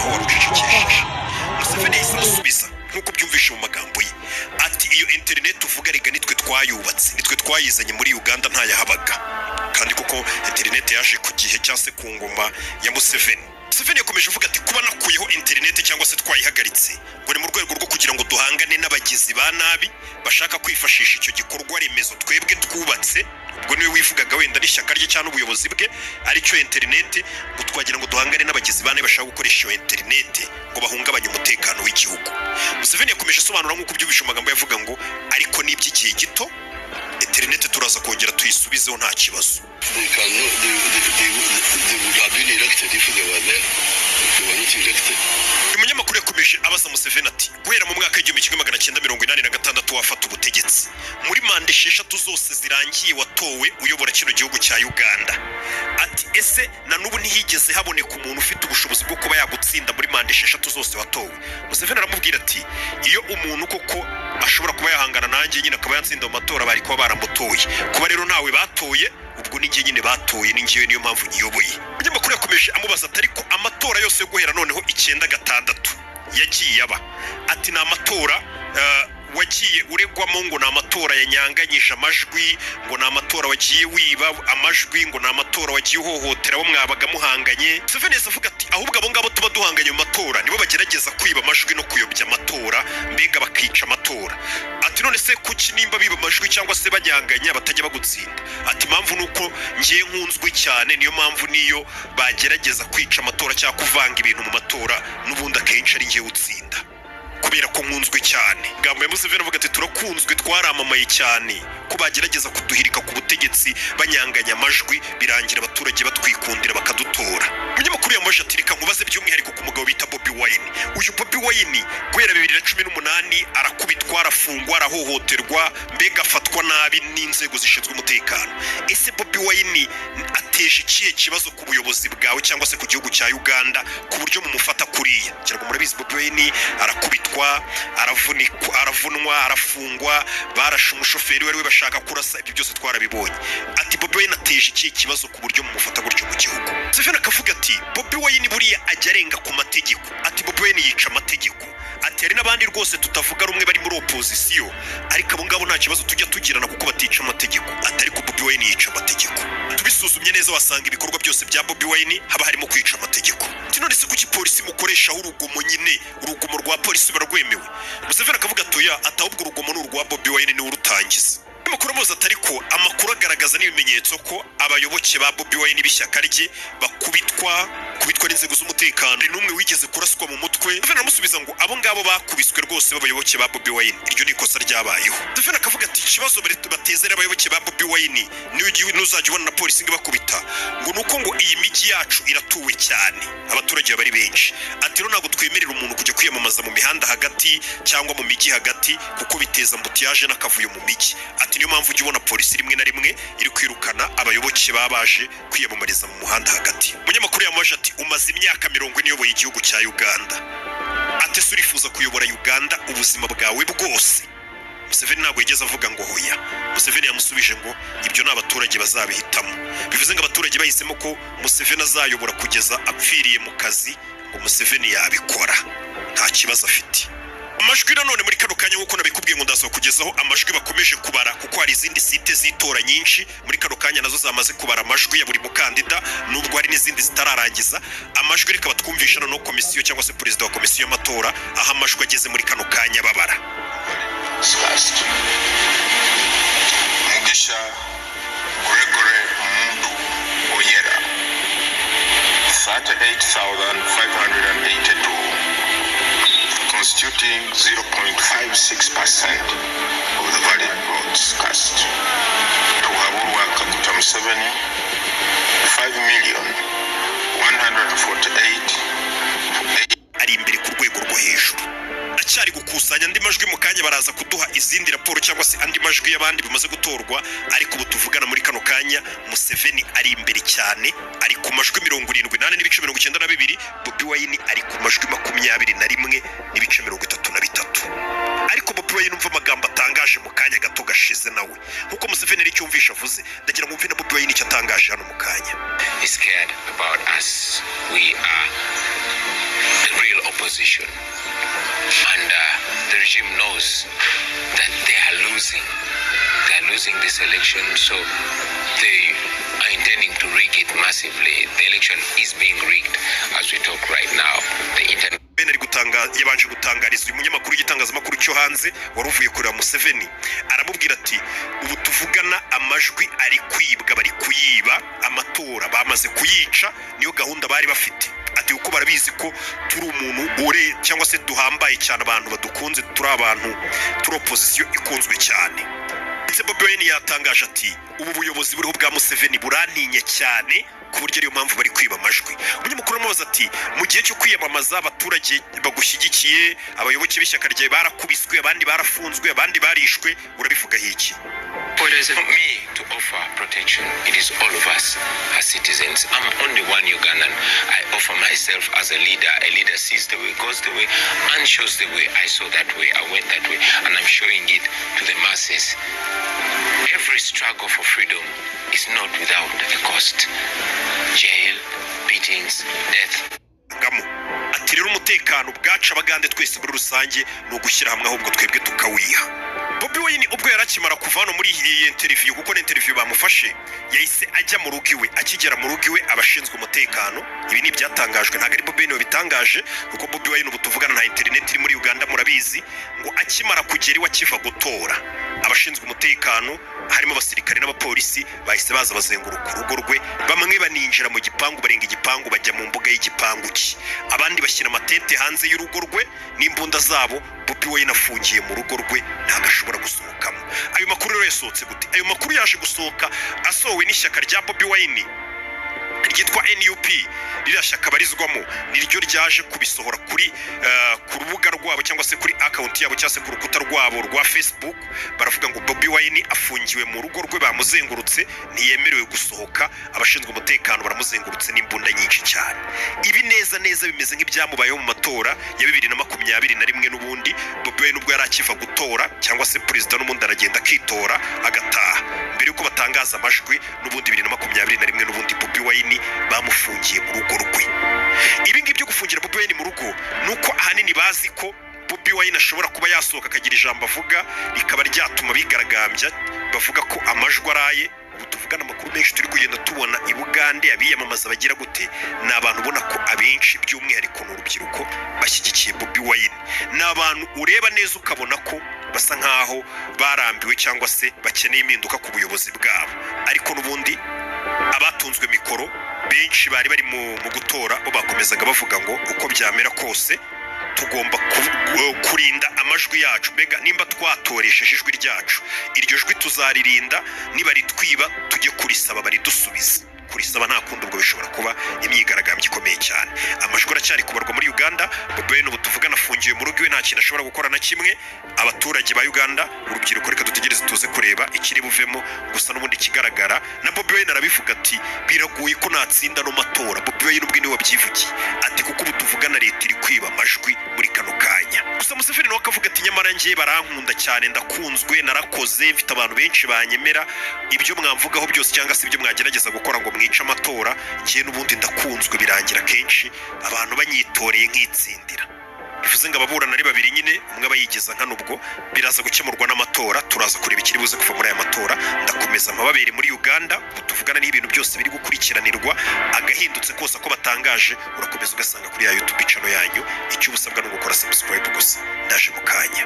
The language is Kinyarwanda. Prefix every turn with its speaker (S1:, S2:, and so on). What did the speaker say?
S1: nkaho warucecekesheje. Museveni yahise amusubiza nk'uko byumvishe mu magambo ye ati iyo internet uvuga rega nitwe twayubatse, nitwe twayizanye muri Uganda ntayahabaga. Kandi kuko internet yaje ku gihe cyase ku ngoma ya Museveni. Museveni yakomeje avuga ati kuba nakuyeho internet cyangwa se twayihagaritse ngo ni mu rwego rwo kugira ngo duhangane n'abagizi ba nabi bashaka kwifashisha icyo gikorwa remezo twebwe twubatse. Ubwo niwe wivugaga wenda n'ishyaka rye cyangwa ubuyobozi bwe aricyo internet, ngo twagira ngo duhangane n'abagizi ba nabi bashaka gukoresha iyo internet ngo bahungabanye umutekano w'igihugu. Museveni yakomeje asobanura nk'uko byubishe amagambo yavuga ngo ariko n'iby'igihe gito internet turaza kongera tuyisubizeho nta kibazo. Umunyamakuru yakomeje abaza Museveni ati guhera mu mwaka w'1986 wafata ubutegetsi muri manda 6 zose zirangiye watowe uyobora kino gihugu cya Uganda, ati ese na n'ubu ntihigeze haboneka umuntu ufite ubushobozi bwo kuba yagutsinda muri manda 6 zose watowe. Museveni aramubwira ati iyo umuntu koko ashobora kuba yahangana nanjye nyine akaba yatsinda mu matora bari kuba baramutoye, kuba rero ntawe batoye ubwo ni nyine batoye ni ngiye niyo mpamvu nyiyoboye. Umunyamakuru yakomeje amubaza ati ariko amatora yose yo guhera noneho 96 yagiye aba, ati ni amatora wagiye uregwamo ngo ni amatora yanyanganyije amajwi, ngo ni amatora wagiye wiba amajwi, ngo ni amatora wagiye uhohotera abo mwabaga muhanganye. Museveni avuga ati ahubwo abo ngabo tuba duhanganye mu matora nibo bagerageza kwiba amajwi no kuyobya amatora mbega bakica amatora. Ati none se kuki nimba biba amajwi cyangwa se banyanganya batajya bagutsinda? Ati impamvu nuko ngiye nkunzwe cyane niyo mpamvu niyo bagerageza kwica amatora cyangwa kuvanga ibintu mu matora n'ubundi akenshi ari ngiye utsinda kubera ko nkunzwe cyane. Gambo ya Museveni avuga ati turakunzwe twaramamaye cyane ko bagerageza kuduhirika ku butegetsi banyanganya amajwi birangira abaturage batwikundira bakadutora. Umunyamakuru yamaje ati reka nkubaze by'umwihariko ku mugabo bita Bobi Wine. Uyu Bobi Wine guhera 2018 arakubitwa arafungwa arahohoterwa mbega afatwa nabi n'inzego zishinzwe umutekano. Ese Bobi Wine ateje ikihe kibazo ku buyobozi bwawe cyangwa se ku gihugu cya Uganda ku buryo mumufata kuriya? Cyangwa murabizi Bobi Wine arakubitwa aravunwa arafungwa barashe umushoferi wari bashaka kurasa, ibyo byose twarabibonye. Ati Bobi Wine ateje ikihe kibazo ku buryo mumufata gutyo mu gihugu? Museveni akavuga ati Bobi Wine buriya ajya arenga ku mategeko. Ati Bobi Wine yica amategeko. Ati hari n'abandi rwose tutavuga rumwe bari muri opposition ariko abo ngabo nta kibazo tujya tugirana kuko batica amategeko. Ati ariko Bobi Wine yica amategeko. Tubisuzumye neza wasanga ibikorwa byose bya Bobi Wine haba harimo kwica amategeko. Ati none se kuki polisi mukoresha urugomo nyine urugomo rwa polisi bararwemewe? Museveni akavuga atoya atahubwo urugomo n'urwa Bobi Wine ni urutangiza. Amakuru amuza atariko amakuru agaragaza n'ibimenyetso ko abayoboke ba Bobi Wine b'ishyaka rye bakubitwa n'inzego z'umutekano. N'umwe wigeze kuraswa mu mutwe. Museveni aramusubiza ngo abo ngabo bakubiswe rwose b'abayoboke ba Bobi Wine iryo ni ikosa ryabayeho. Museveni akavuga ati ikibazo batezera abayoboke ba Bobi Wine niyo gihe nuzajya ubona na polisi ngibakubita ngo nuko ngo iyi migi yacu iratuwe cyane abaturage bari benshi. Ati rero ntabwo twemerera umuntu kujya kwiyamamaza mu mihanda hagati cyangwa mu migi hagati kuko biteza mbutiyaje n'akavuyo mu migi. Ati niyo mpamvu ujya ubona polisi rimwe na rimwe iri kwirukana abayoboke babaje kwiyamamariza mu muhanda hagati. Umunyamakuru yamaje ati umaze imyaka 40 uyoboye igihugu cya Uganda, ati surifuza kuyobora Uganda ubuzima bwawe bwose? Museveni ntabwo yigeze avuga ngo hoya. Museveni yamusubije ngo ibyo n'abaturage bazabihitamo. Bivuze ngo abaturage bahisemo ko Museveni azayobora kugeza apfiriye mu kazi ngo Museveni yabikora nta kibazo afite. Amajwi nanone muri kano kanya nk'uko nabikubwiye ngo ndaza kugezaho amajwi bakomeje kubara kuko hari izindi site zitora nyinshi muri kano kanya nazo zamaze kubara amajwi ya buri mukandida nubwo hari n'izindi zitararangiza amajwi. Reka batwumvisha no komisiyo cyangwa se perezida wa komisiyo y'amatora aho amajwi ageze muri kano kanya babara.
S2: Mugisha Gregory Mundu Oyera 38,582 constituting 0.56% of the valid votes cast. Tuhabulwa Kaguta Museveni 5,148,000
S1: ari imbere ku rwego rwo hejuru. Acyari gukusanya andi majwi mu kanya baraza kuduha izindi raporo cyangwa se andi majwi y'abandi bimaze gutorwa, ariko ubu tuvugana muri kano kanya Museveni ari imbere cyane ari ku majwi 78.92. Bobi Wine ari ku majwi 21.33. Ariko Bobi Wine umva amagambo atangaje mu kanya gato gashize nawe nkuko Museveni ari cyumvisha avuze, ndagira ngo mve na Bobi Wine icyo atangaje hano mu kanya.
S2: Is scared about us. We are the
S3: position. And the regime knows that they are losing. They are losing this election, so they are intending to rig it massively. The election is being rigged as we talk right now. The internet
S1: yabanje gutangariza uyu munyamakuru y'itangazamakuru cyo hanze wari uvuye kureba Museveni, aramubwira ati ubu tuvugana amajwi ari kwibwa, bari kuyiba, amatora bamaze kuyica, niyo gahunda bari bafite. Ati uko barabizi ko turi umuntu ure cyangwa se duhambaye cyane, abantu badukunze, turi abantu turi opposition ikunzwe cyane. Ndetse Bobi Wine yatangaje ati ubu buyobozi buriho bwa Museveni burantinye cyane ku buryo ariyo mpamvu bari kwiba amajwi. Umunyamakuru amubaza ati mu gihe cyo kwiyamamaza abaturage bagushyigikiye, abayoboke b'ishyaka ryawe barakubiswe, abandi barafunzwe, abandi barishwe, urabivuga iki?
S3: It is not me to offer protection. It is all of us as citizens. I'm only one Ugandan. I offer myself as a leader. A leader sees the way, goes the way, and shows the way. I saw that way, I went that way, and I'm showing it to the masses. Every struggle for freedom is not without a cost. Jail, beatings, death.
S1: Ati rero umutekano bwacu abagande twese muri rusange ni ugushyira hamwe, ahubwo twebwe tukawiha. Bobi Wine ubwo yarakimara kuva hano muri iyi interview, kuko ni interview bamufashe, yahise ajya mu rugo iwe. Akigera mu rugo iwe, abashinzwe umutekano, ibi ni byatangajwe, ntabwo ari Bobi Wine wabitangaje, kuko Bobi Wine ubu tuvugana nta internet iri muri Uganda murabizi, ngo akimara kugera iwe akiva gutora, abashinzwe umutekano harimo abasirikare n'abapolisi bahise baza bazenguruka urugo rwe, bamwe baninjira mu gipangu, barenga igipangu bajya mu mbuga y'igipangu cye, abandi bashyira amatente hanze y'urugo rwe n'imbunda zabo. Bobi Wine afungiye mu rugo rwe, ntabwo ashobora gusohokamo. Ayo makuru rero yasohotse gute? Ayo makuru yaje gusohoka asohowe n'ishyaka rya Bobi Wine ryitwa NUP, ririya shyaka barizwamo niryo ryaje kubisohora kuri ku rubuga rwabo cyangwa se kuri account yabo cyangwa se ku rukuta rwabo rwa Facebook. Baravuga ngo Bobi Wine afungiwe mu rugo rwe, bamuzengurutse, ntiyemerewe gusohoka, abashinzwe umutekano baramuzengurutse n'imbunda nyinshi cyane. Ibi neza neza bimeze nk'ibyamubayeho mu matora ya 2021 n'ubundi. Bobi Wine ubwo yarakiva gutora cyangwa se president n'umundi aragenda akitora agataha, mbere yuko batangaza amajwi n'ubundi 2021 n'ubundi Bobi Wine bamufungiye mu rugo rwe. Ibi ngibyo gufungira Bobi Wine mu rugo nuko ahanini bazi ko Bobi Wine ashobora kuba yasohoka akagira ijambo avuga rikaba ryatuma bigaragambya, bavuga ko amajwi araye. Ubu tuvugana amakuru menshi turi kugenda tubona i Bugande, abiyamamaza bagira gute, ni abantu ubona ko abenshi by'umwihariko n'urubyiruko bashyigikiye Bobi Wine. Ni abantu ureba neza ukabona ko basa nkaho barambiwe cyangwa se bakeneye impinduka ku buyobozi bwabo, ariko n'ubundi abatunzwe mikoro benshi bari bari mu gutora bo bakomezaga bavuga ngo uko byamera kose tugomba kurinda amajwi yacu. Mbega nimba twatoresheje ijwi ryacu, iryo jwi tuzaririnda, niba ritwiba tujye kurisaba baridusubize. Kurisaba nta kundi, ubwo bishobora kuba imyigaragambyo ikomeye cyane. Amajwi aracyari kubarwa muri Uganda. Bobi Wine ubu tuvugana afungiwe mu rugo iwe, nta kintu ashobora gukora na kimwe. Abaturage ba Uganda, urubyiruko, reka dutegereze tuze kureba ikiri buvemo. Gusa n'ubundi kigaragara na Bobi Wine arabivuga ati biragoye ko natsinda no matora. Bobi Wine ubwo ni wabyivugiye ati kuko ubu tuvugana leta iri kwiba amajwi muri kano kanya. Gusa Museveni nawe akavuga ati nyamara njye barankunda cyane, ndakunzwe, narakoze, mfite abantu benshi banyemera, ibyo mwamvugaho byose cyangwa se ibyo mwagerageza gukora ngo mwica amatora, njye n'ubundi ndakunzwe, birangira kenshi abantu banyitoreye nkitsindira. Bivuze ngo ababurana ari babiri nyine, umwe abayigeza nkano, ubwo biraza gukemurwa n'amatora. Turaza kureba ikiri buze kuva muri aya matora. Ndakomeza amababere muri Uganda, tuvugana n'ibintu byose biri gukurikiranirwa, agahindutse kose ko batangaje urakomeza ugasanga kuri ya YouTube channel yanyu. Icyo ubusabwa no gukora subscribe gusa. Ndaje mu kanya.